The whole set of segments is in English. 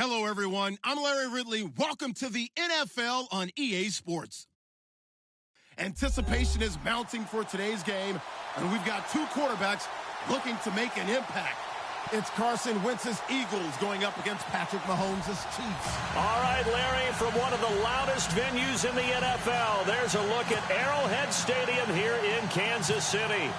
Hello, everyone. I'm Larry Ridley. Welcome to the NFL on EA Sports. Anticipation is mounting for today's game, and we've got two quarterbacks looking to make an impact. It's Carson Wentz's Eagles going up against Patrick Mahomes' Chiefs. All right, Larry, from one of the loudest venues in the NFL, there's a look at Arrowhead Stadium here in Kansas City.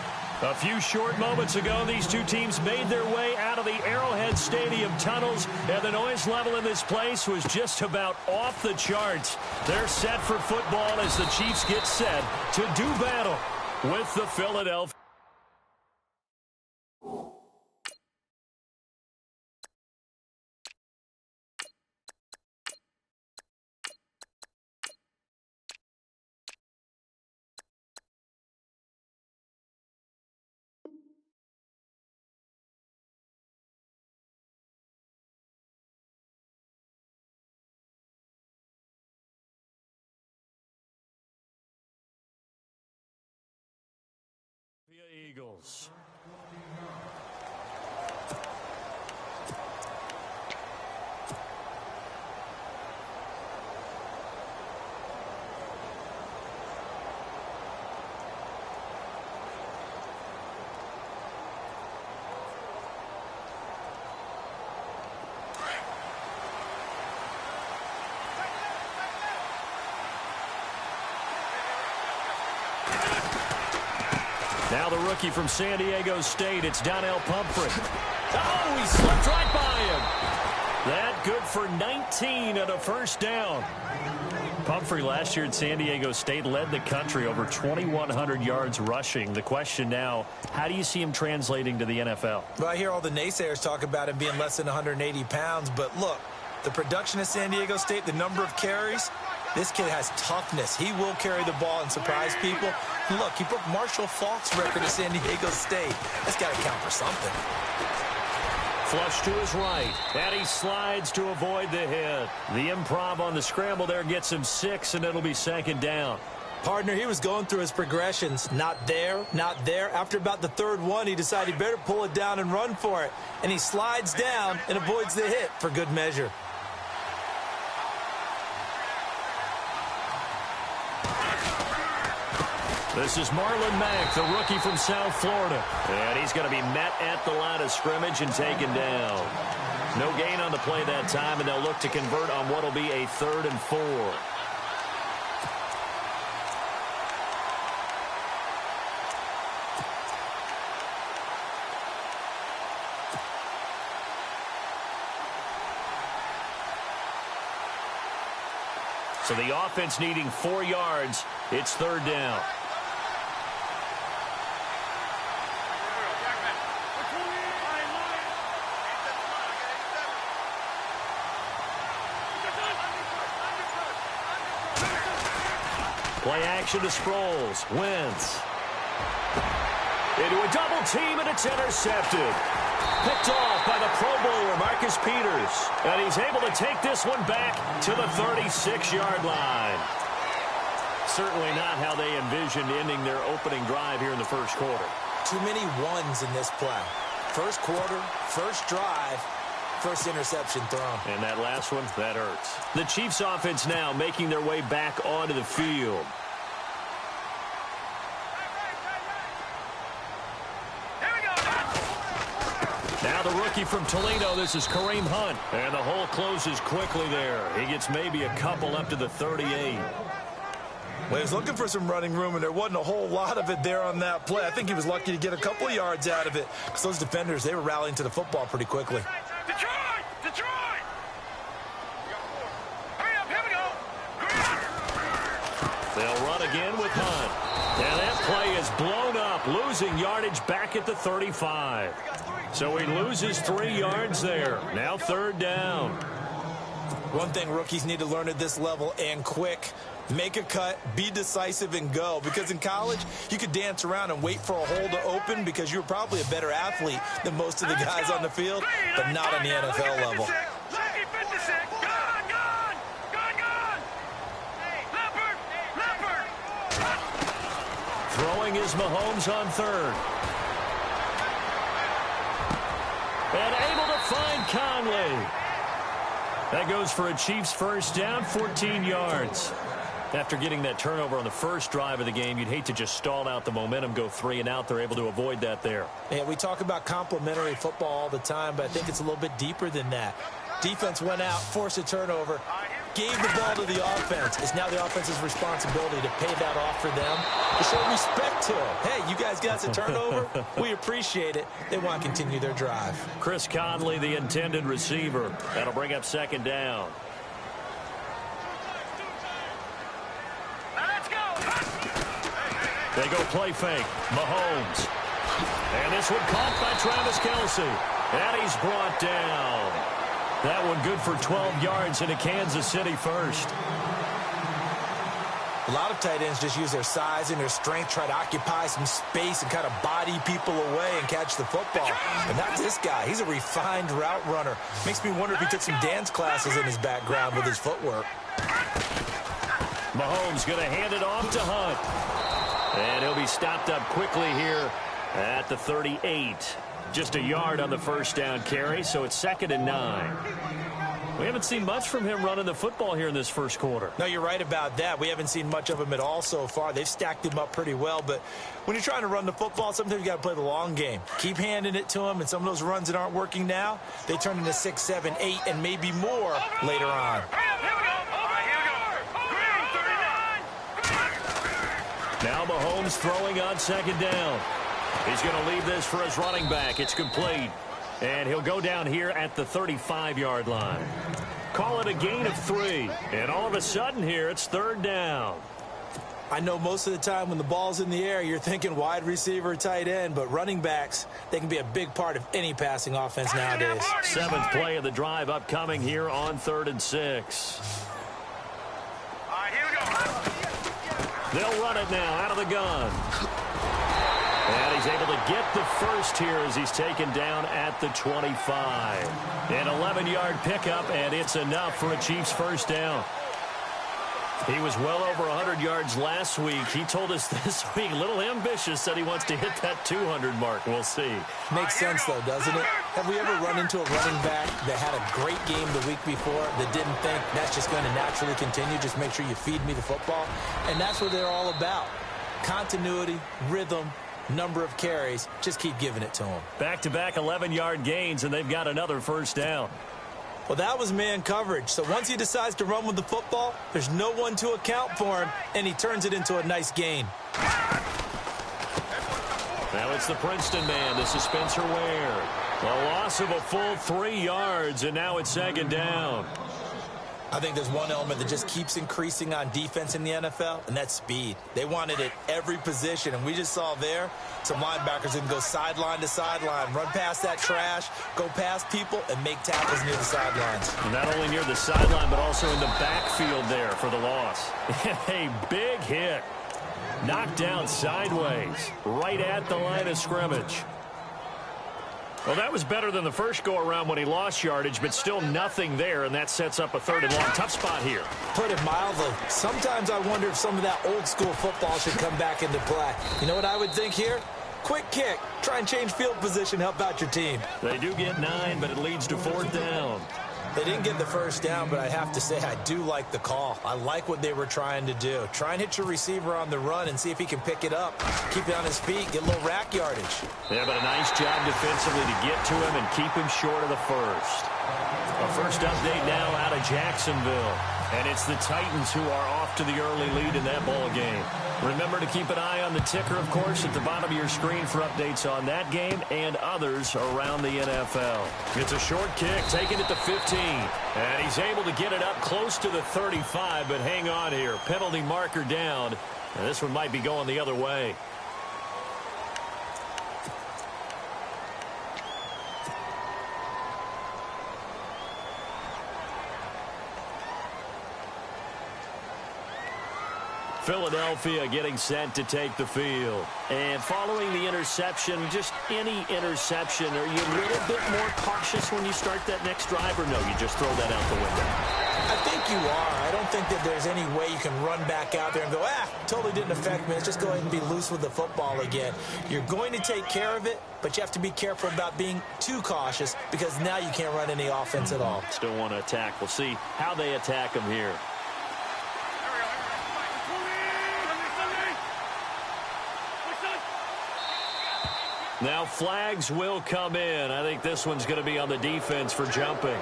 A few short moments ago, these two teams made their way out of the Arrowhead Stadium tunnels, and the noise level in this place was just about off the charts. They're set for football as the Chiefs get set to do battle with the Philadelphia Eagles. Now the rookie from San Diego State, it's Donnell Pumphrey. Oh, he slipped right by him. That good for 19 and a first down. Pumphrey last year at San Diego State led the country over 2,100 yards rushing. The question now, how do you see him translating to the NFL? Well, I hear all the naysayers talk about him being less than 180 pounds, but look, the production at San Diego State, the number of carries, this kid has toughness. He will carry the ball and surprise people. And look, he broke Marshall Faulk's record at San Diego State. That's got to count for something. Flush to his right, and he slides to avoid the hit. The improv on the scramble there gets him 6, and it'll be second down. Partner, he was going through his progressions. Not there, not there. After about the third one, he decided he better pull it down and run for it. And he slides down and avoids the hit for good measure. This is Marlon Mack, the rookie from South Florida. And he's going to be met at the line of scrimmage and taken down. No gain on the play that time, and they'll look to convert on what will be a 3rd and 4. So the offense needing 4 yards. It's 3rd down. Play action to Sproles. Wentz. Into a double team, and it's intercepted. Picked off by the Pro Bowler, Marcus Peters. And he's able to take this one back to the 36-yard line. Certainly not how they envisioned ending their opening drive here in the first quarter. Too many ones in this play. First quarter, first drive, first interception thrown. And that last one, that hurts. The Chiefs offense now making their way back onto the field. Now the rookie from Toledo, this is Kareem Hunt. And the hole closes quickly there. He gets maybe a couple up to the 38. Well, he was looking for some running room, and there wasn't a whole lot of it there on that play. I think he was lucky to get a couple of yards out of it because those defenders, they were rallying to the football pretty quickly. Detroit! Detroit! Hurry up, here we go! They'll run again with Hunt. And that play is blown up, losing yardage back at the 35. So he loses 3 yards there. Now 3rd down. One thing rookies need to learn at this level, and quick, make a cut, be decisive, and go. Because in college, you could dance around and wait for a hole to open because you're probably a better athlete than most of the guys on the field, but not on the NFL level. Throwing is Mahomes on 3rd. And able to find Conley. That goes for a Chiefs first down, 14 yards. After getting that turnover on the first drive of the game, you'd hate to just stall out the momentum, go 3 and out. They're able to avoid that there. Yeah, we talk about complementary football all the time, but I think it's a little bit deeper than that. Defense went out, forced a turnover, gave the ball to the offense. It's now the offense's responsibility to pay that off for them, to show respect to them. Hey, you guys got us a turnover. We appreciate it. They want to continue their drive. Chris Conley, the intended receiver. That'll bring up second down. They go play fake. Mahomes. And this one caught by Travis Kelce. And he's brought down. That one good for 12 yards into Kansas City first. A lot of tight ends just use their size and their strength, try to occupy some space and kind of body people away and catch the football. But not this guy. He's a refined route runner. Makes me wonder if he took some dance classes in his background with his footwork. Mahomes going to hand it off to Hunt. And he'll be stopped up quickly here at the 38. Just a yard on the first down carry, so it's 2nd and 9. We haven't seen much from him running the football here in this first quarter. No, you're right about that. We haven't seen much of him at all so far. They've stacked him up pretty well, but when you're trying to run the football, sometimes you got to play the long game. Keep handing it to him, and some of those runs that aren't working now, they turn into 6, 7, 8, and maybe more later on. Now Mahomes throwing on second down. He's going to leave this for his running back. It's complete. And he'll go down here at the 35-yard line. Call it a gain of 3. And all of a sudden here, it's 3rd down. I know most of the time when the ball's in the air, you're thinking wide receiver, tight end, but running backs, they can be a big part of any passing offense nowadays. 7th play of the drive upcoming here on 3rd and 6. They'll run it now out of the gun. And he's able to get the first here as he's taken down at the 25. An 11-yard pickup, and it's enough for a Chiefs first down. He was well over 100 yards last week. He told us this week, a little ambitious, said he wants to hit that 200 mark. We'll see. Makes sense, though, doesn't it? Have we ever run into a running back that had a great game the week before that didn't think that's just going to naturally continue? Just make sure you feed me the football. And that's what they're all about. Continuity, rhythm, number of carries. Just keep giving it to them. Back-to-back 11-yard gains, and they've got another first down. Well, that was man coverage. So once he decides to run with the football, there's no one to account for him, and he turns it into a nice gain. Now it's the Princeton man. This is Spencer Ware. A loss of a full 3 yards, and now it's 2nd down. I think there's one element that just keeps increasing on defense in the NFL, and that's speed. They want it at every position, and we just saw there some linebackers that can go sideline to sideline, run past that trash, go past people, and make tackles near the sidelines. Not only near the sideline, but also in the backfield there for the loss. A big hit. Knocked down sideways, right at the line of scrimmage. Well, that was better than the first go-around when he lost yardage, but still nothing there, and that sets up a 3rd and long. Tough spot here. Put it mildly. Sometimes I wonder if some of that old-school football should come back into play. You know what I would think here? Quick kick. Try and change field position, help out your team. They do get 9, but it leads to 4th down. They didn't get the first down, but I have to say I do like the call. I like what they were trying to do. Try and hit your receiver on the run and see if he can pick it up. Keep it on his feet, get a little rack yardage. Yeah, but a nice job defensively to get to him and keep him short of the first. A first update now out of Jacksonville. And it's the Titans who are off to the early lead in that ball game. Remember to keep an eye on the ticker, of course, at the bottom of your screen for updates on that game and others around the NFL. It's a short kick, taking it to 15. And he's able to get it up close to the 35, but hang on here. Penalty marker down. And this one might be going the other way. Philadelphia getting set to take the field. And following the interception, just any interception, are you a little bit more cautious when you start that next drive, or no, you just throw that out the window? I think you are. I don't think that there's any way you can run back out there and go, totally didn't affect me. Let's just go ahead and be loose with the football again. You're going to take care of it, but you have to be careful about being too cautious because now you can't run any offense at all. Still want to attack. We'll see how they attack them here. Now flags will come in. I think this one's going to be on the defense for jumping.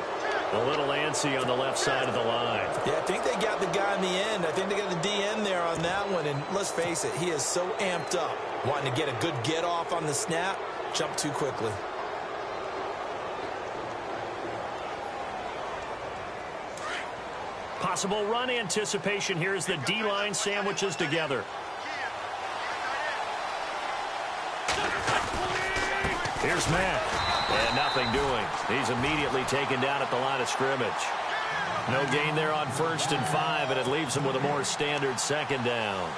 A little antsy on the left side of the line. Yeah, I think they got the guy in the end. I think they got the DN there on that one. And let's face it, he is so amped up. Wanting to get a good get off on the snap, jump too quickly. Possible run anticipation here as the D-line sandwiches together. Here's Matt. And nothing doing. He's immediately taken down at the line of scrimmage. No gain there on 1st and 5, and it leaves him with a more standard 2nd down.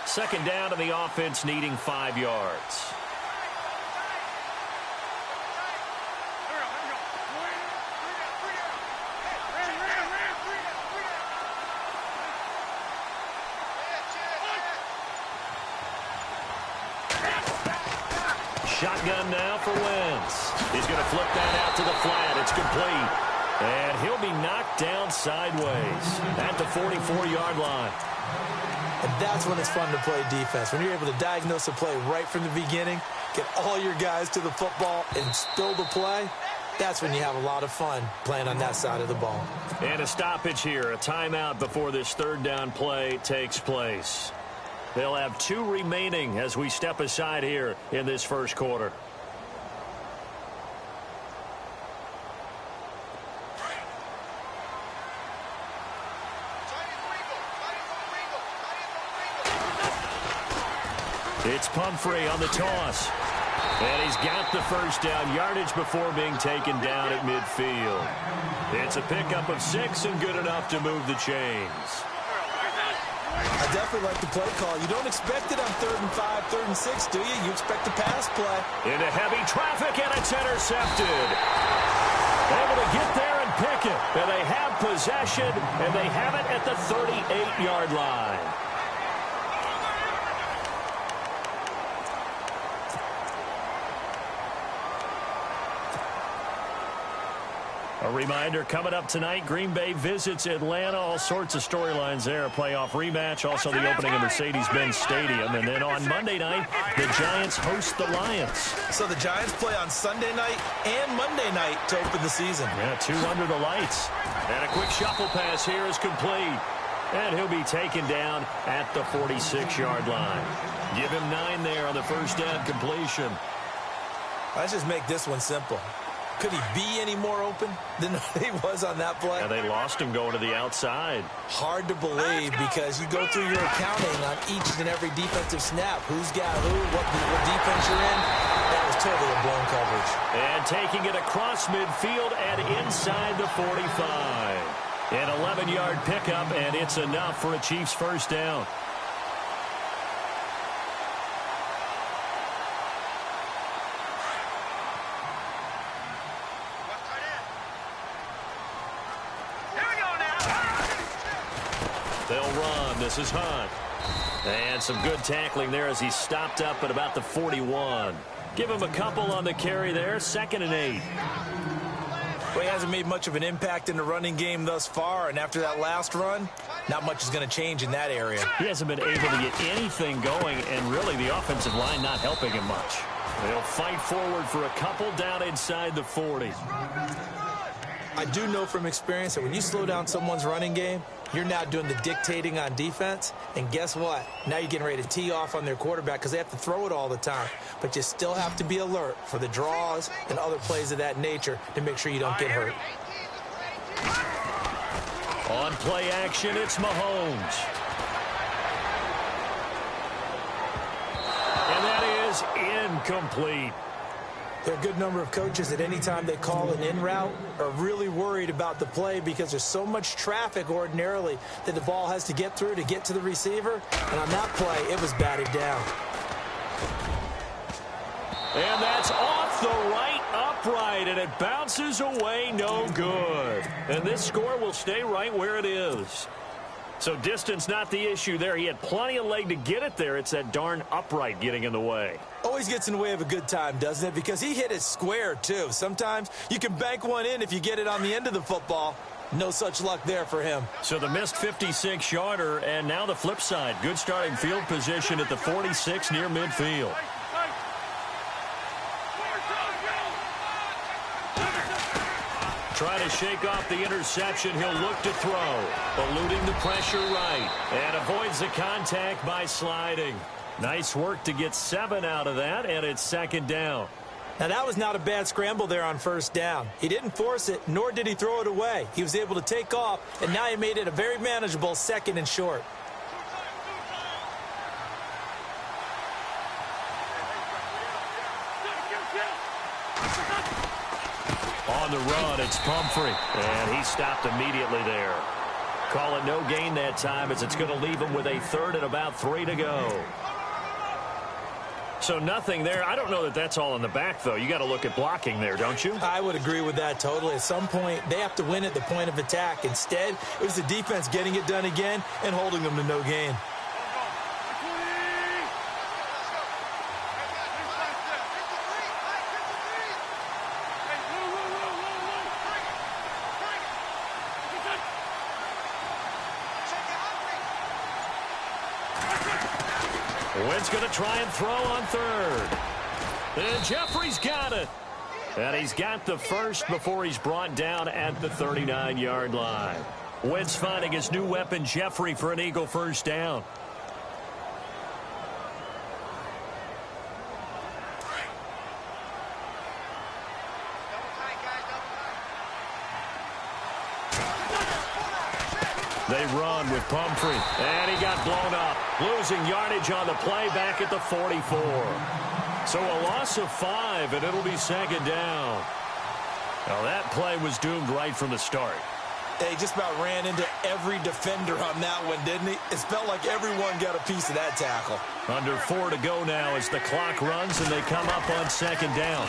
Second down, and the offense needing 5 yards. Shotgun now for Wentz. He's going to flip that out to the flat. It's complete. And he'll be knocked down sideways at the 44-yard line. And that's when it's fun to play defense. When you're able to diagnose a play right from the beginning, get all your guys to the football and spill the play, that's when you have a lot of fun playing on that side of the ball. And a stoppage here, a timeout before this 3rd down play takes place. They'll have 2 remaining as we step aside here in this 1st quarter. It's Pumphrey on the toss. And he's got the 1st down yardage before being taken down at midfield. It's a pickup of 6 and good enough to move the chains. I definitely like the play call. You don't expect it on 3rd and 5, 3rd and 6, do you? You expect the pass play. Into heavy traffic, and it's intercepted. Able to get there and pick it. And they have possession, and they have it at the 38-yard line. A reminder, coming up tonight, Green Bay visits Atlanta. All sorts of storylines there. A playoff rematch, also the opening of Mercedes-Benz Stadium. And then on Monday night, the Giants host the Lions. So the Giants play on Sunday night and Monday night to open the season. Yeah, 2 under the lights. And a quick shuffle pass here is complete. And he'll be taken down at the 46-yard line. Give him 9 there on the 1st down completion. Let's just make this one simple. Could he be any more open than he was on that play? Yeah, they lost him going to the outside. Hard to believe because you go through your accounting on each and every defensive snap. Who's got who, what defense you're in. That was totally a blown coverage. And taking it across midfield and inside the 45. An 11-yard pickup, and it's enough for a Chiefs 1st down. They'll run. This is Hunt. And some good tackling there as he stopped up at about the 41. Give him a couple on the carry there. 2nd and 8. Well, he hasn't made much of an impact in the running game thus far, and after that last run, not much is going to change in that area. He hasn't been able to get anything going, and really the offensive line not helping him much. They'll fight forward for a couple down inside the 40. I do know from experience that when you slow down someone's running game, you're now doing the dictating on defense. And guess what? Now you're getting ready to tee off on their quarterback because they have to throw it all the time. But you still have to be alert for the draws and other plays of that nature to make sure you don't get hurt. On play action, it's Mahomes. And is incomplete. There are a good number of coaches at any time they call an in route are really worried about the play because there's so much traffic ordinarily that the ball has to get through to get to the receiver. And on that play, it was batted down. And that's off the right upright, and it bounces away no good. And this score will stay right where it is. So distance not the issue there. He had plenty of leg to get it there. It's that darn upright getting in the way. Always gets in the way of a good time, doesn't it? Because he hit it square, too. Sometimes you can bank one in if you get it on the end of the football. No such luck there for him. So the missed 56-yarder, and now the flip side. Good starting field position at the 46 near midfield. Trying to shake off the interception. He'll look to throw. Eluding the pressure right. And avoids the contact by sliding. Nice work to get 7 out of that, and it's second down. Now, that was not a bad scramble there on first down. He didn't force it, nor did he throw it away. He was able to take off, and now he made it a very manageable second and short. On the run, it's Pumphrey, and he stopped immediately there. Call it no gain that time as it's going to leave him with a third and about 3 to go. So nothing there. I don't know that that's all in the back, though. You got to look at blocking there, don't you? I would agree with that totally. At some point, they have to win at the point of attack. Instead, it was the defense getting it done again and holding them to no gain. Wynn's going to try and throw on third. And Jeffrey's got it. And he's got the first before he's brought down at the 39-yard line. Wynn's finding his new weapon, Jeffrey, for an Eagle first down. They run with Pumphrey, and he got blown up, losing yardage on the play back at the 44. So a loss of 5, and it'll be second down. Now that play was doomed right from the start. They just about ran into every defender on that one, didn't he? It felt like everyone got a piece of that tackle. Under 4 to go now as the clock runs, and they come up on second down.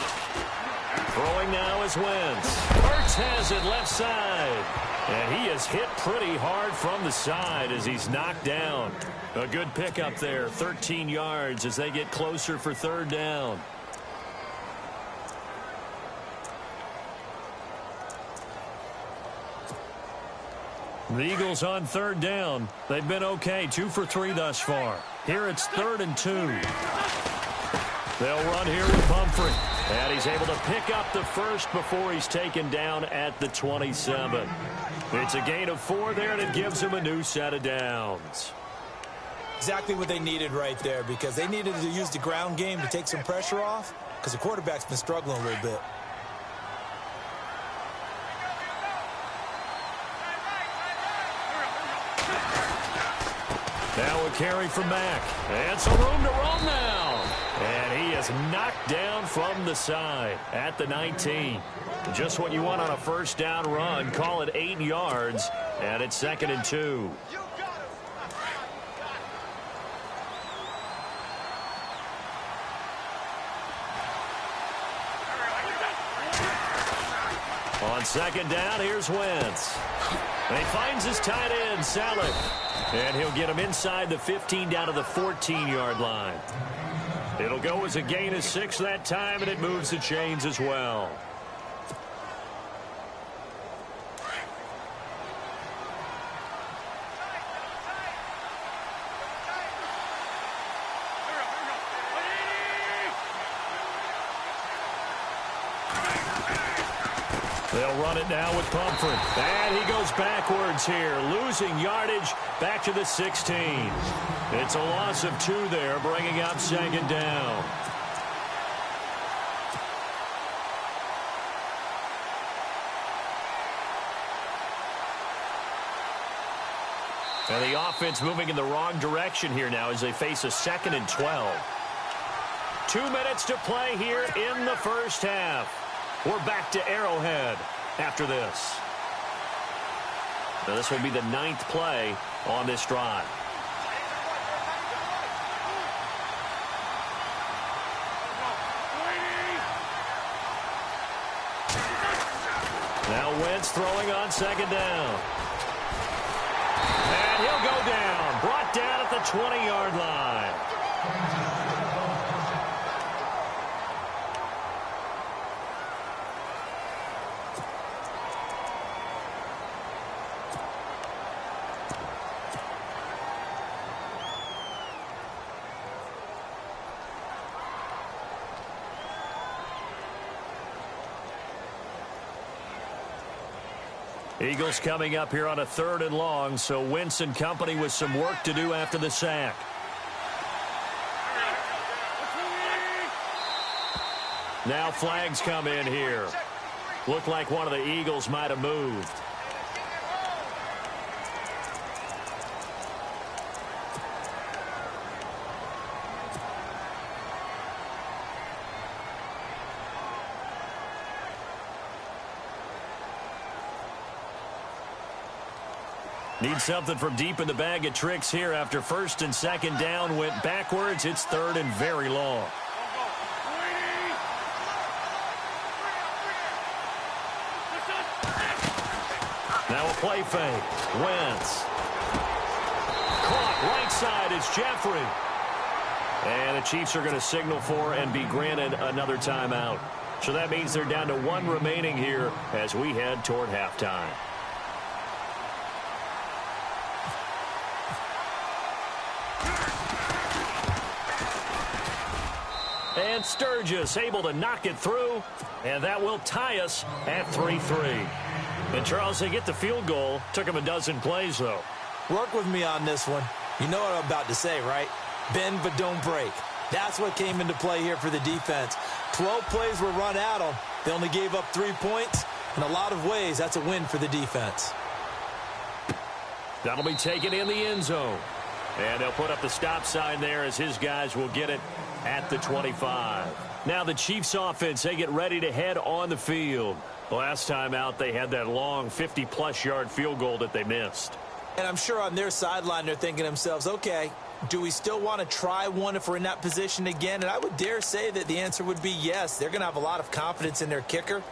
Throwing now is Wentz. Hurts has it left side. And he is hit pretty hard from the side as he's knocked down. A good pickup there, 13 yards as they get closer for third down. The Eagles on third down. They've been okay, 2 for 3 thus far. Here it's 3rd and 2. They'll run here with Pumphrey. And he's able to pick up the first before he's taken down at the 27. It's a gain of 4 there, and it gives him a new set of downs. Exactly what they needed right there, because they needed to use the ground game to take some pressure off, because the quarterback's been struggling a little bit. Now a carry from Mack. And some room to roam now. And he is knocked down from the side at the 19. Just what you want on a first down run. Call it 8 yards. And it's 2nd and 2. On second down, here's Wentz. And he finds his tight end, Saleh. And he'll get him inside the 15 down to the 14-yard line. It'll go as a gain of 6 that time, and it moves the chains as well. They'll run it now with Pumphrey. And he goes backwards here, losing yardage back to the 16. It's a loss of 2 there, bringing up second down. And the offense moving in the wrong direction here now as they face a 2nd and 12. 2 minutes to play here in the first half. We're back to Arrowhead after this. Now this will be the 9th play on this drive. Now Wentz throwing on second down. And he'll go down. Brought down at the 20-yard line. Eagles coming up here on a 3rd and long, so Wentz and company with some work to do after the sack. Now flags come in here. Looked like one of the Eagles might have moved. Need something from deep in the bag of tricks here after 1st and 2nd down went backwards. It's 3rd and very long. Now a play fake. Wentz. Caught right side. It's Jeffrey. And the Chiefs are going to signal for and be granted another timeout. So that means they're down to 1 remaining here as we head toward halftime. And Sturgis able to knock it through, and that will tie us at 3-3. And, Charles, they get the field goal. Took them a dozen plays, though. Work with me on this one. You know what I'm about to say, right? Bend but don't break. That's what came into play here for the defense. 12 plays were run at them. They only gave up 3 points. In a lot of ways, that's a win for the defense. That'll be taken in the end zone. And they'll put up the stop sign there as his guys will get it at the 25. Now the Chiefs offense, they get ready to head on the field. Last time out, they had that long 50-plus yard field goal that they missed. And I'm sure on their sideline, they're thinking to themselves, okay, do we still want to try one if we're in that position again? And I would dare say that the answer would be yes. They're going to have a lot of confidence in their kicker.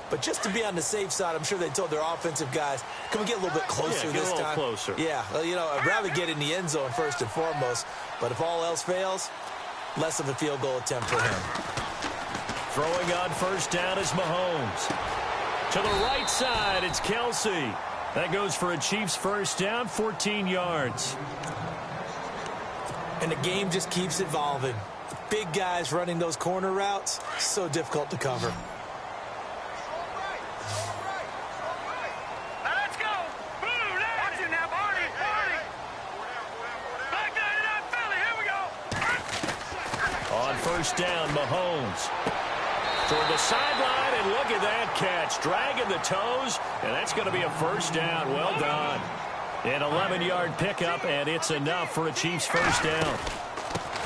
But just to be on the safe side, I'm sure they told their offensive guys, can we get a little bit closer this time? Yeah, get a little closer. Yeah, well, you know, I'd rather get in the end zone first and foremost. But if all else fails, less of a field goal attempt for him. Throwing on first down is Mahomes. To the right side, it's Kelsey. That goes for a Chiefs first down, 14 yards. And the game just keeps evolving. Big guys running those corner routes, so difficult to cover. First down, Mahomes. Toward the sideline, and look at that catch. Dragging the toes, and that's going to be a first down. Well done. An 11-yard pickup, and it's enough for a Chiefs first down.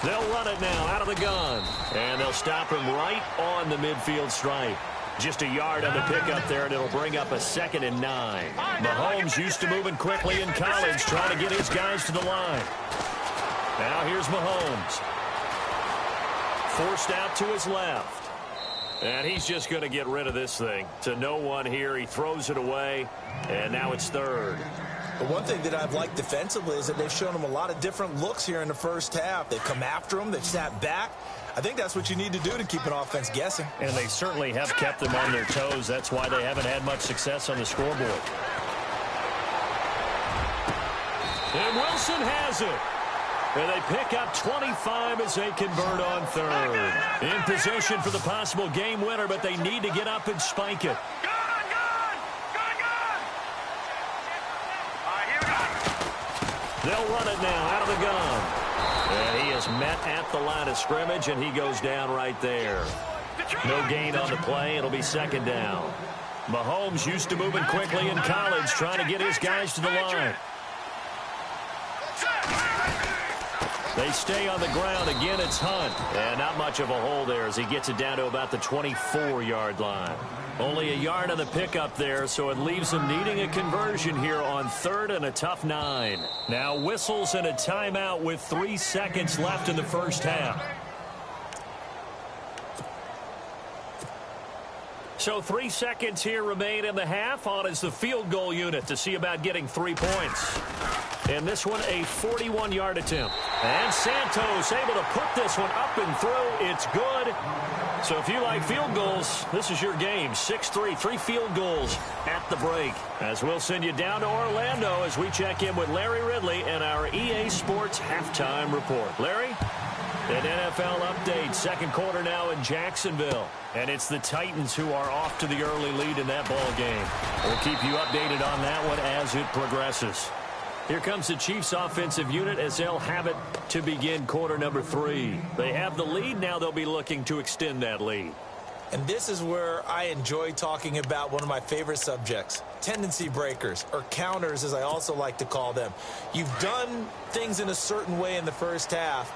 They'll run it now out of the gun, and they'll stop him right on the midfield stripe. Just a yard on the pickup there, and it'll bring up a 2nd and 9. Mahomes used to moving quickly in college, trying to get his guys to the line. Now here's Mahomes. Forced out to his left. And he's just going to get rid of this thing. To no one here. He throws it away. And now it's 3rd. But one thing that I've liked defensively is that they've shown him a lot of different looks here in the first half. They've come after him. They've sat back. I think that's what you need to do to keep an offense guessing. And they certainly have kept them on their toes. That's why they haven't had much success on the scoreboard. And Wilson has it. And they pick up 25 as they convert on 3rd. In possession for the possible game winner, but they need to get up and spike it. They'll run it now out of the gun. And he is met at the line of scrimmage, and he goes down right there. No gain on the play. It'll be 2nd down. Mahomes used to moving quickly in college, trying to get his guys to the line. They stay on the ground. Again, it's Hunt. And not much of a hole there as he gets it down to about the 24-yard line. Only a yard on the pickup there, so it leaves them needing a conversion here on third and a tough 9. Now whistles and a timeout with 3 seconds left in the first half. So 3 seconds here remain in the half. On is the field goal unit to see about getting 3 points. And this one, a 41-yard attempt. And Santos able to put this one up and through. It's good. So if you like field goals, this is your game. 6-3, 3 field goals at the break. As we'll send you down to Orlando as we check in with Larry Ridley and our EA Sports halftime report. Larry? An NFL update. Second quarter now in Jacksonville. And it's the Titans who are off to the early lead in that ball game. We'll keep you updated on that one as it progresses. Here comes the Chiefs offensive unit as they'll have it to begin quarter number 3. They have the lead. Now they'll be looking to extend that lead. And this is where I enjoy talking about one of my favorite subjects, tendency breakers, or counters as I also like to call them. You've done things in a certain way in the first half,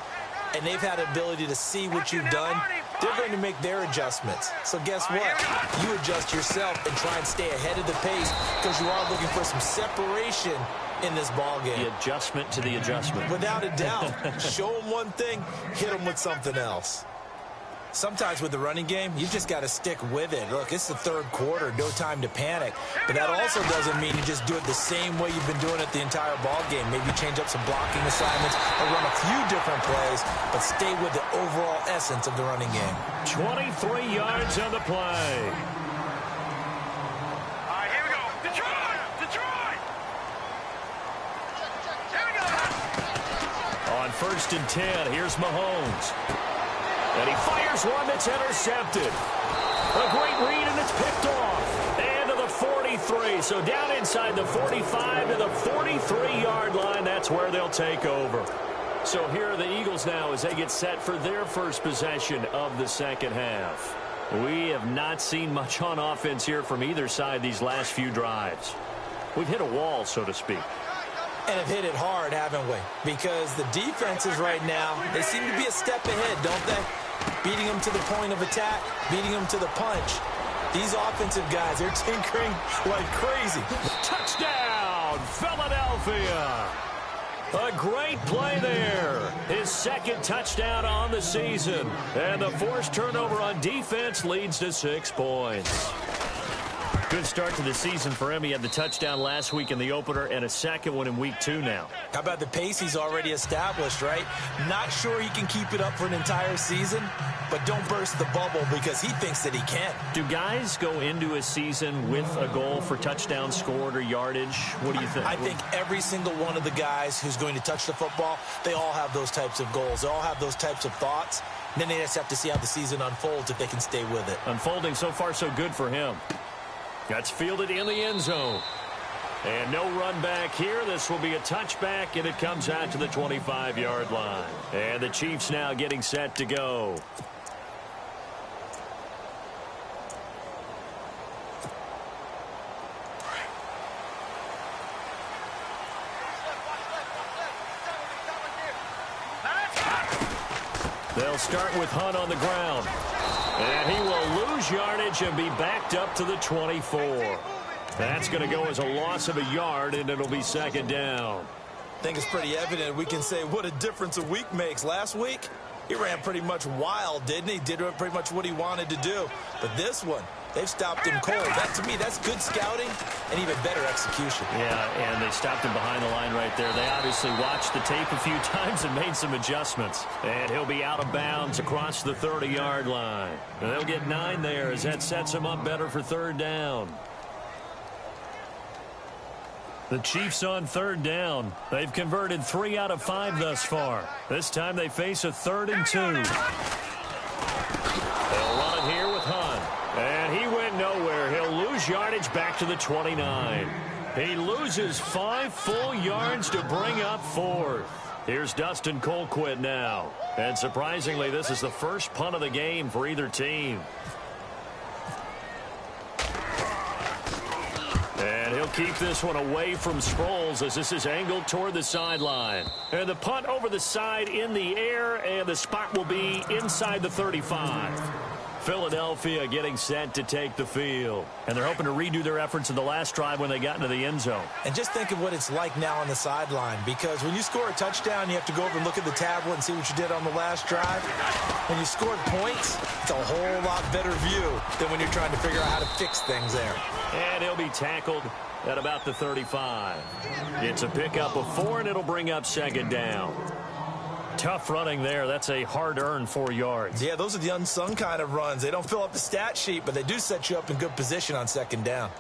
and they've had the ability to see what you've done. They're going to make their adjustments. So guess what? You adjust yourself and try and stay ahead of the pace because you are looking for some separation in this ball game. The adjustment to the adjustment. Without a doubt. Show them one thing, hit them with something else. Sometimes with the running game, you've just got to stick with it. Look, it's the third quarter, no time to panic. But that also doesn't mean you just do it the same way you've been doing it the entire ball game. Maybe change up some blocking assignments or run a few different plays, but stay with the overall essence of the running game. 23 yards on the play. All right, here we go. Detroit! Detroit! Here we go. On first and 10, here's Mahomes. And he fires one that's intercepted. A great read, and it's picked off. And to the 43. So down inside the 45 to the 43-yard line. That's where they'll take over. So here are the Eagles now as they get set for their first possession of the second half. We have not seen much on offense here from either side these last few drives. We've hit a wall, so to speak. And have hit it hard, haven't we? Because the defenses right now, they seem to be a step ahead, don't they? Beating them to the point of attack, beating them to the punch. These offensive guys, they're tinkering like crazy. Touchdown, Philadelphia! A great play there. His second touchdown on the season. And the forced turnover on defense leads to 6 points. Good start to the season for him. He had the touchdown last week in the opener and a second one in week 2 now. How about the pace he's already established, right? Not sure he can keep it up for an entire season, but don't burst the bubble because he thinks that he can. Do guys go into a season with a goal for touchdown scored or yardage? What do you think? I think every single one of the guys who's going to touch the football, they all have those types of goals. They all have those types of thoughts. And then they just have to see how the season unfolds if they can stay with it. Unfolding so far so good for him. That's fielded in the end zone. And no run back here. This will be a touchback, and it comes out to the 25-yard line. And the Chiefs now getting set to go. They'll start with Hunt on the ground. And he will lose yardage and be backed up to the 24. That's going to go as a loss of a yard, and it'll be second down. I think it's pretty evident. We can say what a difference a week makes. Last week, he ran pretty much wild, didn't he? Did pretty much what he wanted to do. But this one, they've stopped him cold. That, to me, that's good scouting and even better execution. Yeah, and they stopped him behind the line right there. They obviously watched the tape a few times and made some adjustments. And he'll be out of bounds across the 30-yard line. And they'll get 9 there as that sets him up better for third down. The Chiefs on third down. They've converted 3 out of 5 thus far. This time they face a 3rd and 2. They'll run it here with Hunt. And he went nowhere. He'll lose yardage back to the 29. He loses 5 full yards to bring up 4th. Here's Dustin Colquitt now. And surprisingly, this is the first punt of the game for either team. And he'll keep this one away from Sproles as this is angled toward the sideline. And the punt over the side in the air, and the spot will be inside the 35. Philadelphia getting set to take the field. And they're hoping to redo their efforts in the last drive when they got into the end zone. And just think of what it's like now on the sideline, because when you score a touchdown, you have to go over and look at the tablet and see what you did on the last drive. When you scored points, it's a whole lot better view than when you're trying to figure out how to fix things there. And he'll be tackled at about the 35. It's a pickup of 4, and it'll bring up second down. Tough running there. That's a hard-earned 4 yards. Yeah, those are the unsung kind of runs. They don't fill up the stat sheet, but they do set you up in good position on second down.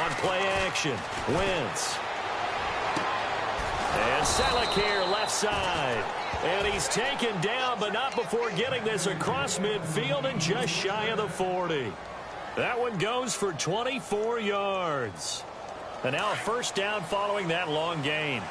On play action, Wentz. And Salakir left side. And he's taken down, but not before getting this across midfield and just shy of the 40. That one goes for 24 yards. And now a first down following that long gain.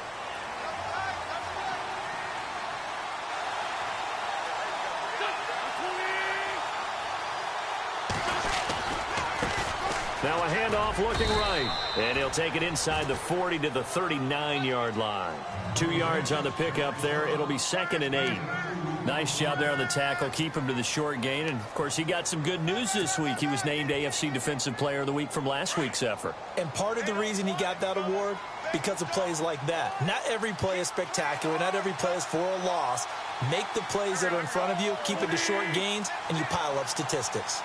Now a handoff looking right. And he'll take it inside the 40 to the 39-yard line. 2 yards on the pickup there. It'll be 2nd and 8. Nice job there on the tackle. Keep him to the short gain. And, of course, he got some good news this week. He was named AFC Defensive Player of the Week from last week's effort. And part of the reason he got that award, because of plays like that. Not every play is spectacular. Not every play is for a loss. Make the plays that are in front of you, keep it to short gains, and you pile up statistics.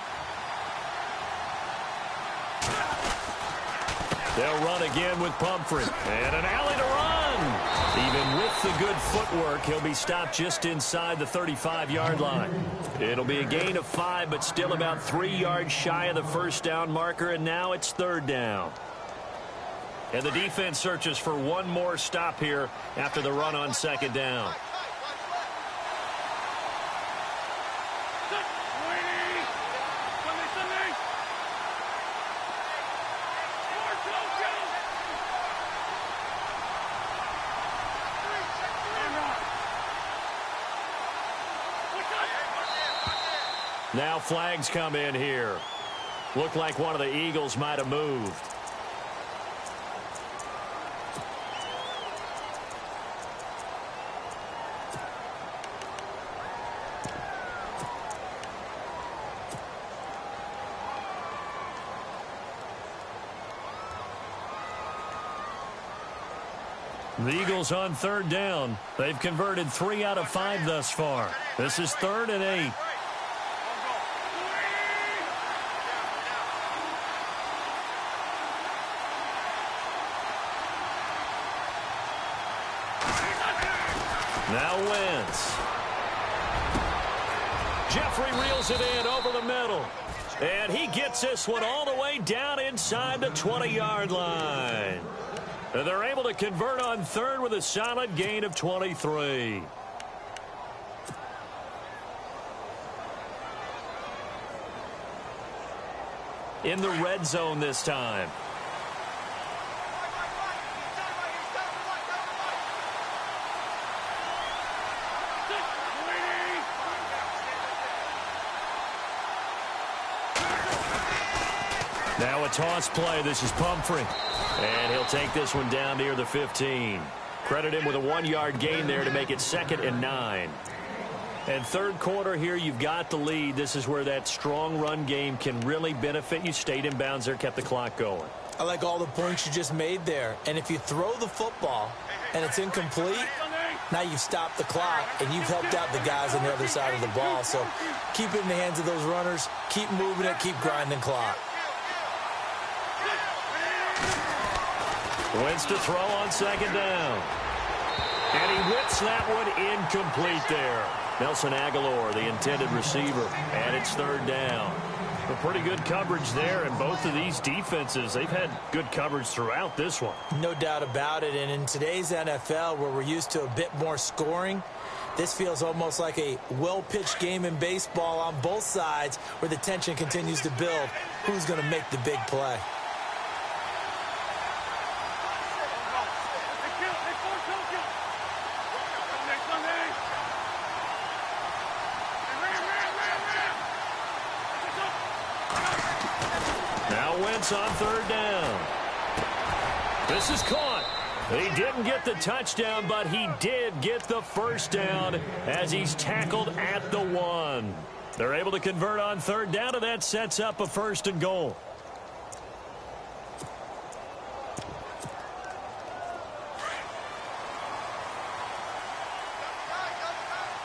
They'll run again with Pumphrey. And an alley to run. Even with the good footwork, he'll be stopped just inside the 35-yard line. It'll be a gain of 5, but still about 3 yards shy of the first down marker, and now it's 3rd down. And the defense searches for one more stop here after the run on 2nd down. Now flags come in here. Looked like one of the Eagles might have moved. The Eagles on 3rd down. They've converted 3 out of 5 thus far. This is 3rd and 8. Now Wentz. Jeffrey reels it in over the middle. And he gets this one all the way down inside the 20-yard line. And they're able to convert on 3rd with a solid gain of 23. In the red zone this time. Now a toss play. This is Pumphrey. And he'll take this one down near the 15. Credit him with a 1-yard gain there to make it 2nd and 9. And 3rd quarter here, you've got the lead. This is where that strong run game can really benefit you. Stayed in bounds there, kept the clock going. I like all the points you just made there. And if you throw the football and it's incomplete, now you've stopped the clock and you've helped out the guys on the other side of the ball. So keep it in the hands of those runners. Keep moving it. Keep grinding clock. Wentz to throw on 2nd down. And he whips that one incomplete there. Nelson Aguilar, the intended receiver. And it's 3rd down. A pretty good coverage there, and both of these defenses, they've had good coverage throughout this one. No doubt about it. And in today's NFL, where we're used to a bit more scoring, this feels almost like a well-pitched game in baseball on both sides where the tension continues to build. Who's going to make the big play? offense on third down. This is caught. He didn't get the touchdown, but he did get the first down as he's tackled at the 1. They're able to convert on third down, and that sets up a 1st and goal.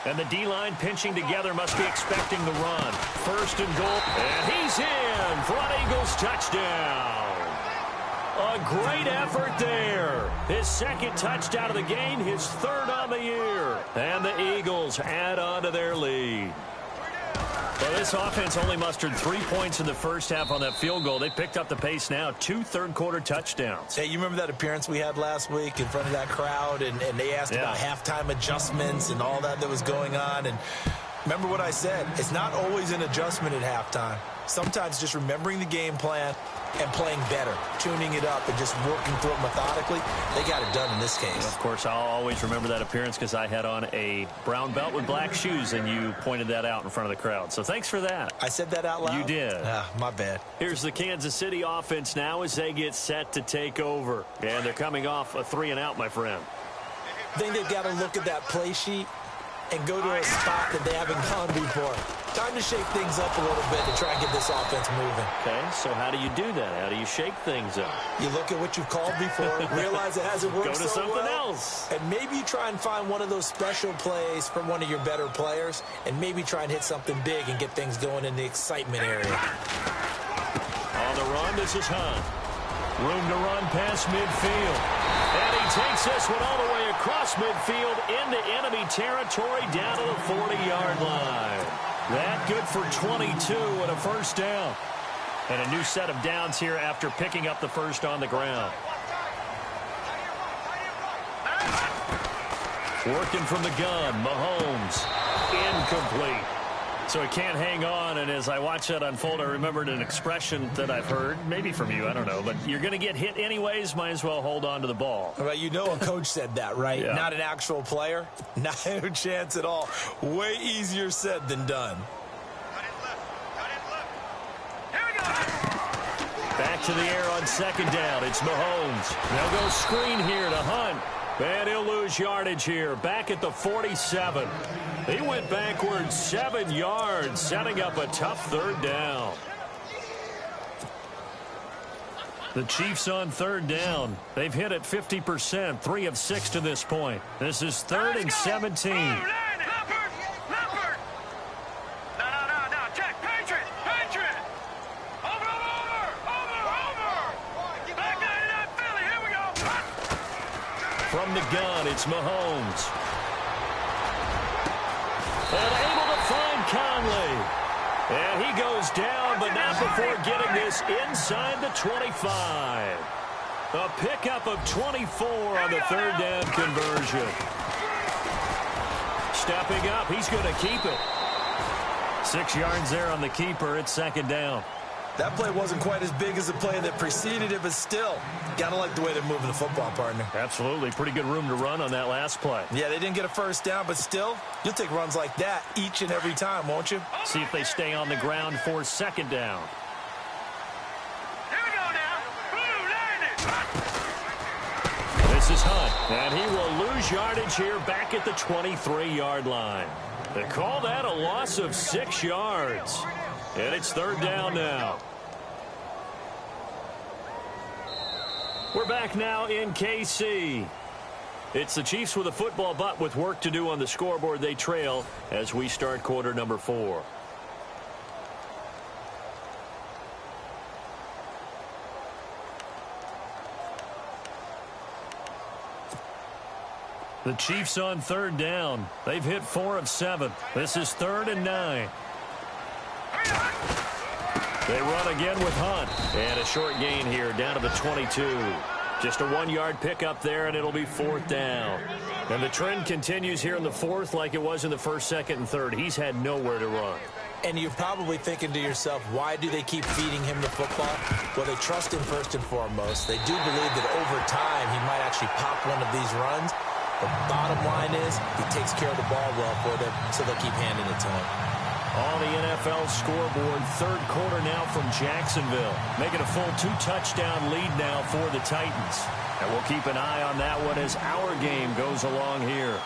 And the D-line pinching together must be expecting the run. 1st and goal, and he's in for an Eagles touchdown. A great effort there. His 2nd touchdown of the game, his 3rd on the year. And the Eagles add on to their lead. Well, this offense only mustered 3 points in the first half on that field goal. They picked up the pace now. 2 third-quarter touchdowns. Hey, you remember that appearance we had last week in front of that crowd, and they asked about halftime adjustments and all that was going on. And remember what I said. It's not always an adjustment at halftime. Sometimes just remembering the game plan and playing better, tuning it up, and just working through it methodically. They got it done in this case. Of course, I'll always remember that appearance because I had on a brown belt with black shoes, and you pointed that out in front of the crowd. So thanks for that. I said that out loud? You did. My bad. Here's the Kansas City offense now as they get set to take over. And they're coming off a 3-and-out, my friend. I think they've got to look at that play sheet and go to a spot that they haven't gone before. Time to shake things up a little bit to try and get this offense moving. Okay, so how do you do that? How do you shake things up? You look at what you've called before, realize it hasn't worked Go to so something well, else. and maybe you try and find one of those special plays from one of your better players, and maybe try and hit something big and get things going in the excitement area. On the run, this is Hunt. Room to run past midfield. And he takes this one all the way across midfield into enemy territory down to the 40-yard line. That good for 22 and a first down. And a new set of downs here after picking up the first on the ground. Working from the gun, Mahomes. Incomplete. So he can't hang on, and as I watch that unfold, I remembered an expression that I've heard, maybe from you, I don't know, but you're going to get hit anyways, might as well hold on to the ball. Well, you know a coach said that, right? Yeah. Not an actual player. Not a chance at all. Way easier said than done. Back to the air on 2nd down. It's Mahomes. They'll go screen here to Hunt. And he'll lose yardage here. Back at the 47. He went backwards 7 yards, setting up a tough 3rd down. The Chiefs on 3rd down. They've hit it 50%, 3 of 6 to this point. This is 3rd and 17. From the gun, it's Mahomes. And able to find Conley. And he goes down, but not before getting this inside the 25. A pickup of 24 on the 3rd down conversion. Stepping up, he's going to keep it. 6 yards there on the keeper. It's 2nd down. That play wasn't quite as big as the play that preceded it, but still, got to like the way they're moving the football, partner. Absolutely. Pretty good room to run on that last play. Yeah, they didn't get a first down, but still, you'll take runs like that each and every time, won't you? See if they stay on the ground for 2nd down. Here we go now. This is Hunt, and he will lose yardage here back at the 23-yard line. They call that a loss of 6 yards. And it's 3rd down now. We're back now in KC. It's the Chiefs with a football, but with work to do on the scoreboard. They trail as we start quarter number 4. The Chiefs on 3rd down. They've hit 4 of 7. This is 3rd and 9. They run again with Hunt. And a short gain here down to the 22. Just a 1-yard pickup there, and it'll be 4th down. And the trend continues here in the 4th like it was in the 1st, 2nd, and 3rd. He's had nowhere to run. And you're probably thinking to yourself, why do they keep feeding him the football? Well, they trust him first and foremost. They do believe that over time he might actually pop one of these runs. The bottom line is he takes care of the ball well for them, so they'll keep handing it to him. On the NFL scoreboard, third quarter now from Jacksonville. Making a full 2-touchdown lead now for the Titans. And we'll keep an eye on that one as our game goes along here.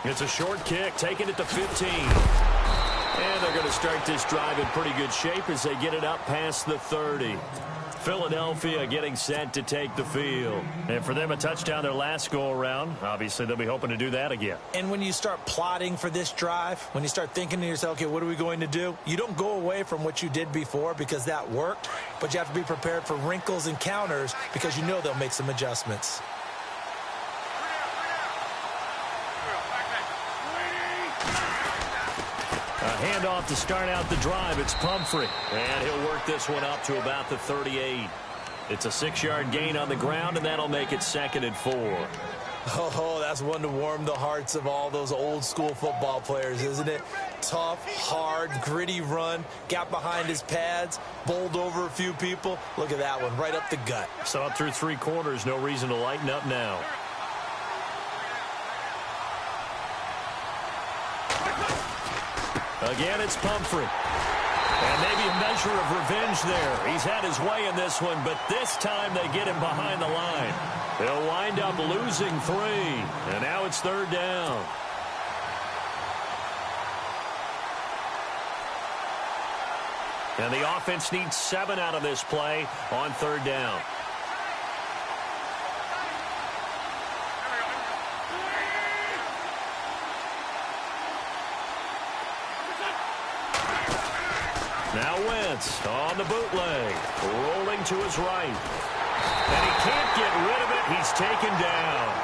It's a short kick, taking it to 15. And they're going to start this drive in pretty good shape as they get it up past the 30. Philadelphia getting set to take the field. And for them, a touchdown their last go-around. Obviously, they'll be hoping to do that again. And when you start plotting for this drive, when you start thinking to yourself, okay, what are we going to do? You don't go away from what you did before because that worked, but you have to be prepared for wrinkles and counters because you know they'll make some adjustments. A handoff to start out the drive. It's Pumphrey. And he'll work this one up to about the 38. It's a 6-yard gain on the ground, and that'll make it 2nd and 4. Oh, that's one to warm the hearts of all those old-school football players, isn't it? Tough, hard, gritty run. Got behind his pads, bowled over a few people. Look at that one, right up the gut. So up through 3 quarters, no reason to lighten up now. Again, it's Pumphrey. And maybe a measure of revenge there. He's had his way in this one, but this time they get him behind the line. They'll wind up losing 3. And now it's 3rd down. And the offense needs 7 out of this play on 3rd down. Now Wentz on the bootleg, rolling to his right. And he can't get rid of it. He's taken down.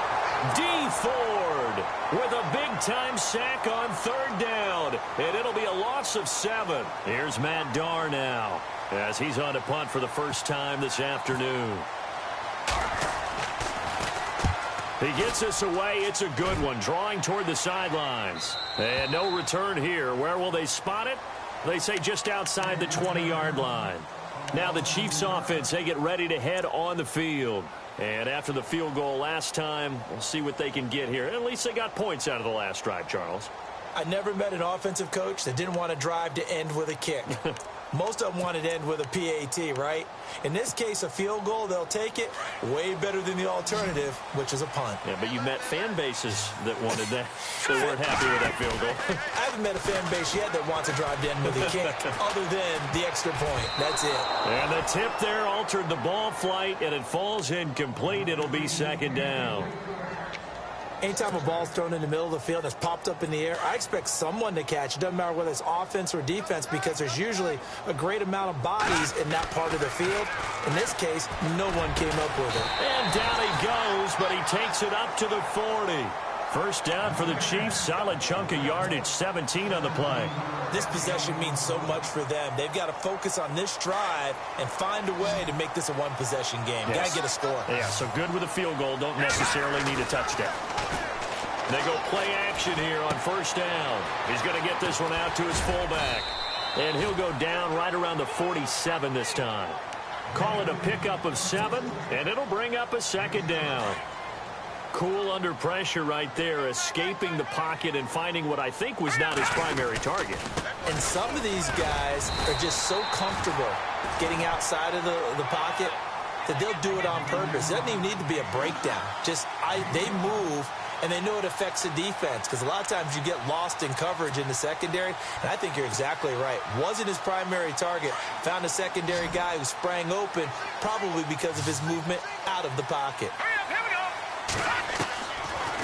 D. Ford with a big-time sack on 3rd down. And it'll be a loss of 7. Here's Matt Darr now as he's on to punt for the first time this afternoon. He gets us away. It's a good one, drawing toward the sidelines. And no return here. Where will they spot it? They say just outside the 20-yard line. Now the Chiefs offense, they get ready to head on the field. And after the field goal last time, we'll see what they can get here. At least they got points out of the last drive, Charles. I never met an offensive coach that didn't want to drive to end with a kick. Most of them wanted to end with a PAT, right? In this case, a field goal, they'll take it. Way better than the alternative, which is a punt. Yeah, but you met fan bases that wanted that. They weren't happy with that field goal. I haven't met a fan base yet that wants to drive to end with a kick, other than the extra point. That's it. And the tip there altered the ball flight, and it falls incomplete. It'll be 2nd down. Anytime a ball's thrown in the middle of the field that's popped up in the air, I expect someone to catch. It doesn't matter whether it's offense or defense because there's usually a great amount of bodies in that part of the field. In this case, no one came up with it. And down he goes, but he takes it up to the 40. First down for the Chiefs. Solid chunk of yardage, 17 on the play. This possession means so much for them. They've got to focus on this drive and find a way to make this a one-possession game. Yes. Got to get a score. Yeah, so good with a field goal. Don't necessarily need a touchdown. They go play action here on 1st down. He's going to get this one out to his fullback. And he'll go down right around the 47 this time. Call it a pickup of 7, and it'll bring up a 2nd down. Cool under pressure right there, escaping the pocket and finding what I think was not his primary target. And some of these guys are just so comfortable getting outside of the pocket that they'll do it on purpose. It doesn't even need to be a breakdown. They move, and they know it affects the defense because a lot of times you get lost in coverage in the secondary, and I think you're exactly right. Wasn't his primary target. Found a secondary guy who sprang open, probably because of his movement out of the pocket.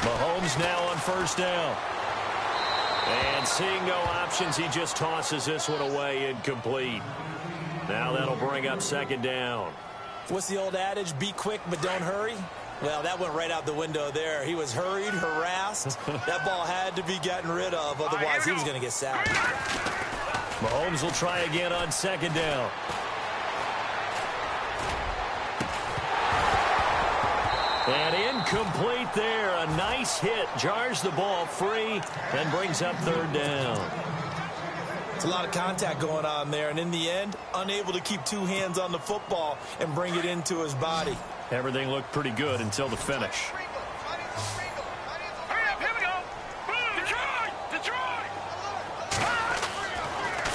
Mahomes now on 1st down. And seeing no options, he just tosses this one away incomplete. Now that'll bring up 2nd down. What's the old adage? Be quick, but don't hurry. Well, that went right out the window there. He was hurried, harassed. That ball had to be gotten rid of, otherwise he was going to get sacked. Mahomes will try again on 2nd down. And incomplete there. A nice hit. Jars the ball free and brings up 3rd down. It's a lot of contact going on there, and in the end, unable to keep 2 hands on the football and bring it into his body. Everything looked pretty good until the finish.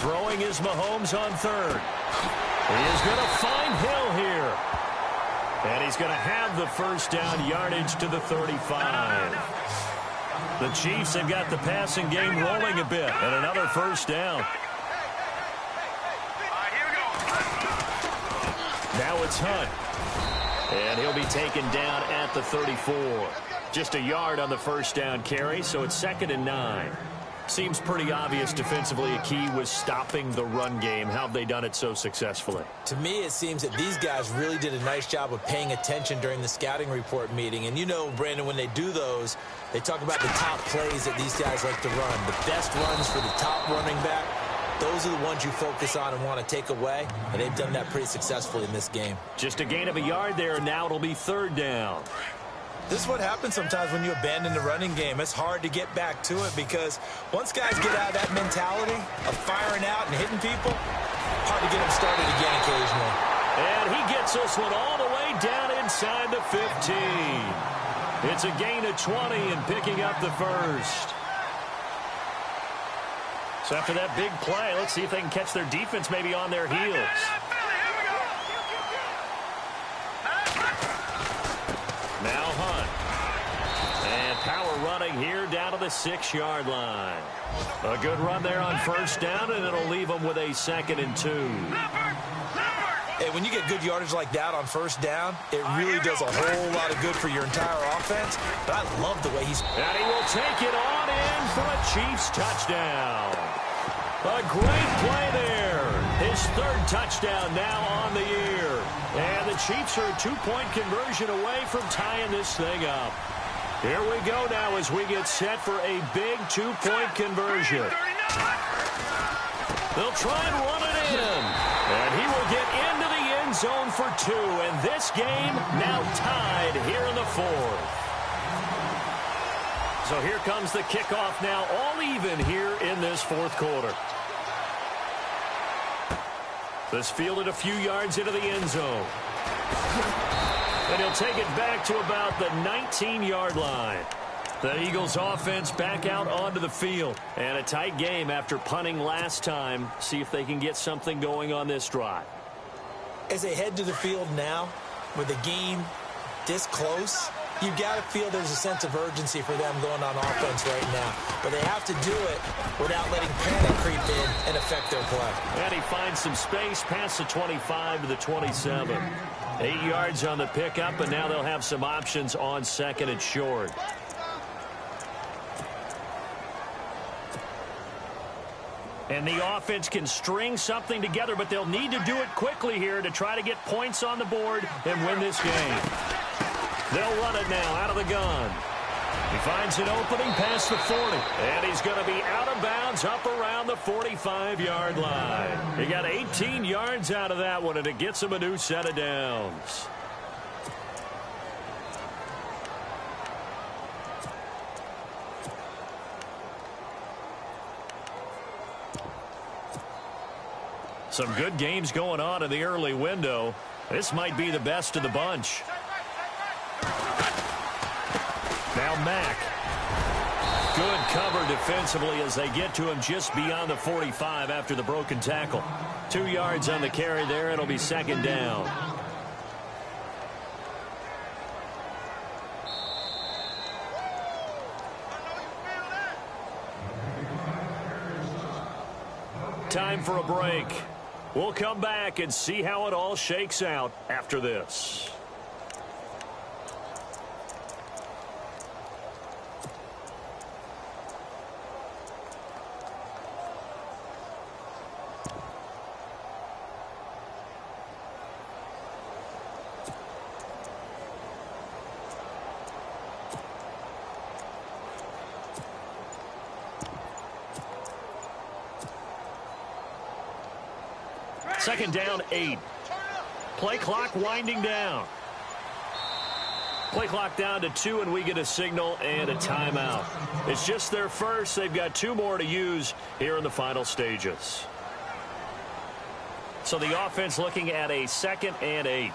Throwing is Mahomes on third. He is going to find Hill here. And he's going to have the first down, yardage to the 35. The Chiefs have got the passing game rolling a bit, and another first down. Now it's Hunt. And he'll be taken down at the 34. Just a yard on the first down carry, so it's 2nd and 9. Seems pretty obvious defensively a key was stopping the run game. How have they done it so successfully? To me, it seems that these guys really did a nice job of paying attention during the scouting report meeting. And you know, Brandon, when they do those, they talk about the top plays that these guys like to run. The best runs for the top running back, those are the ones you focus on and want to take away. And they've done that pretty successfully in this game. Just a gain of a yard there, and now it'll be 3rd down. This is what happens sometimes when you abandon the running game. It's hard to get back to it because once guys get out of that mentality of firing out and hitting people, hard to get them started again occasionally. And he gets this one all the way down inside the 15. It's a gain of 20 and picking up the first. So after that big play, let's see if they can catch their defense maybe on their heels. Now Hunt. And power running here down to the 6-yard line. A good run there on first down, and it'll leave them with a 2nd and 2. Hey, when you get good yardage like that on first down, it really does a whole lot of good for your entire offense. But I love the way he's... And he will take it on in for a Chiefs touchdown. A great play there. His 3rd touchdown now on the year. And the Chiefs are a 2-point conversion away from tying this thing up. Here we go now as we get set for a big 2-point conversion. They'll try and run it in. And he will get into the end zone for 2. And this game now tied here in the 4th. So here comes the kickoff now, all even here in this 4th quarter. This fielded a few yards into the end zone. And he'll take it back to about the 19-yard line. The Eagles offense back out onto the field. And a tight game after punting last time. See if they can get something going on this drive. As they head to the field now, with the game this close, you've got to feel there's a sense of urgency for them going on offense right now. But they have to do it without letting panic creep in and affect their play. And he finds some space past the 25 to the 27. 8 yards on the pickup, and now they'll have some options on 2nd and short. And the offense can string something together, but they'll need to do it quickly here to try to get points on the board and win this game. They'll run it now out of the gun. He finds an opening past the 40. And he's going to be out of bounds up around the 45-yard line. He got 18 yards out of that one, and it gets him a new set of downs. Some good games going on in the early window. This might be the best of the bunch. Now Mack. Good cover defensively as they get to him just beyond the 45 after the broken tackle. 2 yards on the carry there. It'll be 2nd down. Time for a break. We'll come back and see how it all shakes out after this. Second down, 8. Play clock winding down. Play clock down to 2, and we get a signal and a timeout. It's just their first. They've got 2 more to use here in the final stages. So the offense looking at a 2nd and 8.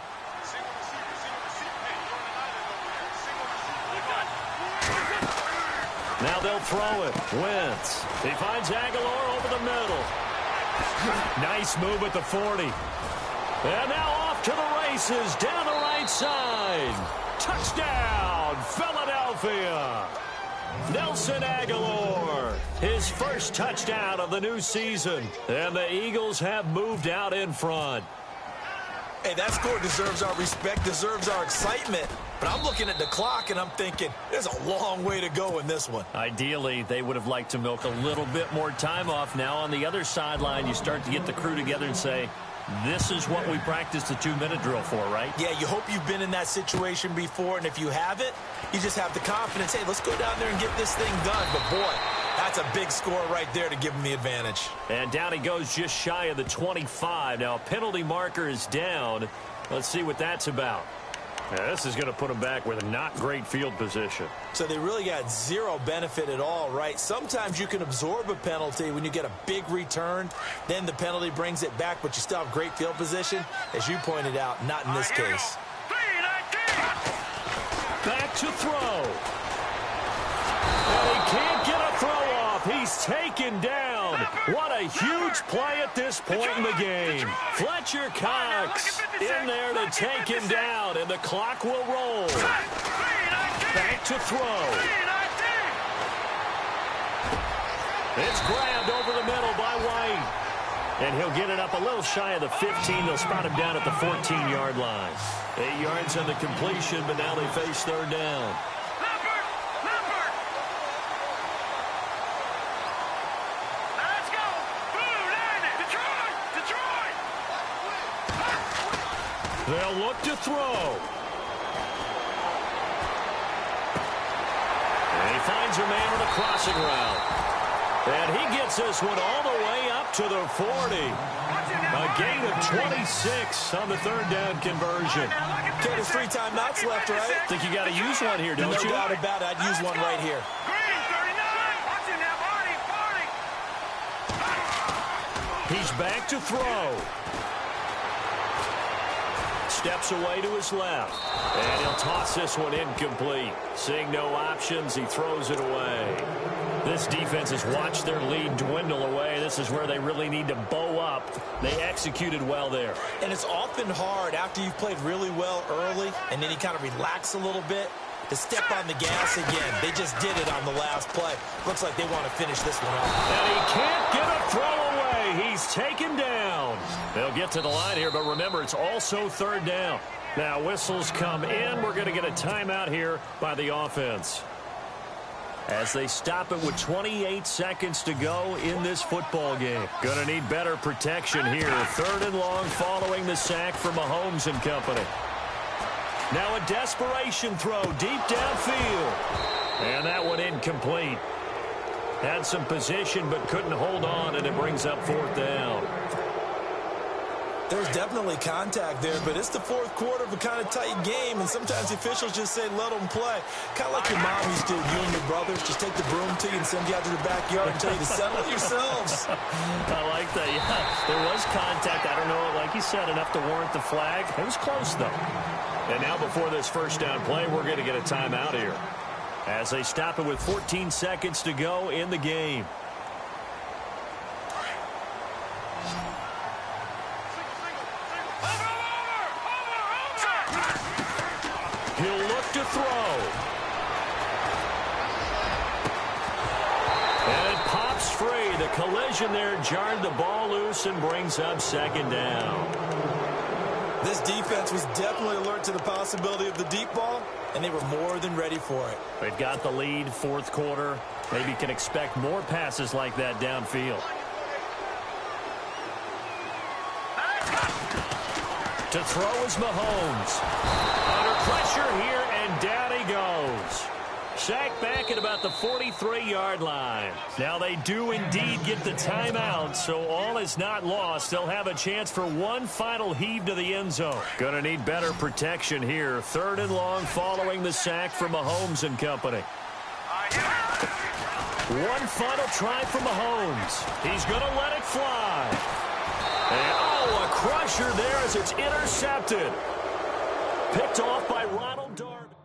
Now they'll throw it. Wentz. He finds Aguilar over the middle. Nice move at the 40. And now off to the races down the right side. Touchdown, Philadelphia. Nelson Aguilar, his first touchdown of the new season. And the Eagles have moved out in front. Hey, that score deserves our respect, deserves our excitement. But I'm looking at the clock, and I'm thinking, there's a long way to go in this one. Ideally, they would have liked to milk a little bit more time off. Now on the other sideline, you start to get the crew together and say, this is what we practiced the 2-minute drill for, right? Yeah, you hope you've been in that situation before, and if you haven't, you just have the confidence, hey, let's go down there and get this thing done. But, boy, that's a big score right there to give them the advantage. And down he goes just shy of the 25. Now, a penalty marker is down. Let's see what that's about. Yeah, this is going to put them back with a not great field position. So they really got zero benefit at all, right? Sometimes you can absorb a penalty when you get a big return. Then the penalty brings it back, but you still have great field position. As you pointed out, not in this case. Back to throw. And he can't get a throw off. He's taken down. What a huge play at this point in the game. Fletcher Cox in there to take him down, and the clock will roll. Back to throw. It's grabbed over the middle by White. And he'll get it up a little shy of the 15. They'll spot him down at the 14-yard line. 8 yards on the completion, but now they face third down. They'll look to throw. And he finds a man on a crossing route. And he gets this one all the way up to the 40. A gain of 26 on the third down conversion. Okay, there's 3 timeouts left, right? Think you got to use one here, don't you? No doubt about it. I'd use one right here. He's back to throw. Steps away to his left. And he'll toss this one incomplete. Seeing no options, he throws it away. This defense has watched their lead dwindle away. This is where they really need to bow up. They executed well there. And it's often hard after you've played really well early and then you kind of relax a little bit to step on the gas again. They just did it on the last play. Looks like they want to finish this one off. And he can't get a throw away. He's taken down. They'll get to the line here, but remember, it's also third down. Now, whistles come in. We're going to get a timeout here by the offense, as they stop it with 28 seconds to go in this football game. Going to need better protection here. Third and long following the sack from Mahomes and company. Now a desperation throw deep downfield. And that one incomplete. Had some position but couldn't hold on, and it brings up fourth down. There's definitely contact there, but it's the fourth quarter of a kind of tight game, and sometimes the officials just say, let them play. Kind of like your mom used to, you and your brothers, just take the broom to you and send you out to the backyard and tell you to settle it yourselves. I like that, yeah. There was contact. I don't know, like you said, enough to warrant the flag. It was close, though. And now before this first down play, we're going to get a timeout here, as they stop it with 14 seconds to go in the game. He'll look to throw. And it pops free. The collision there jarred the ball loose and brings up second down. This defense was definitely alert to the possibility of the deep ball, and they were more than ready for it. They've got the lead, fourth quarter. Maybe can expect more passes like that downfield. To throw is Mahomes. Under pressure here, and down he goes. Sacked back at about the 43-yard line. Now they do indeed get the timeout, so all is not lost. They'll have a chance for one final heave to the end zone. Gonna need better protection here. Third and long following the sack from Mahomes and company. One final try from Mahomes. He's gonna let it fly. And, oh, a crusher there as it's intercepted. Picked off by Ronald Darby.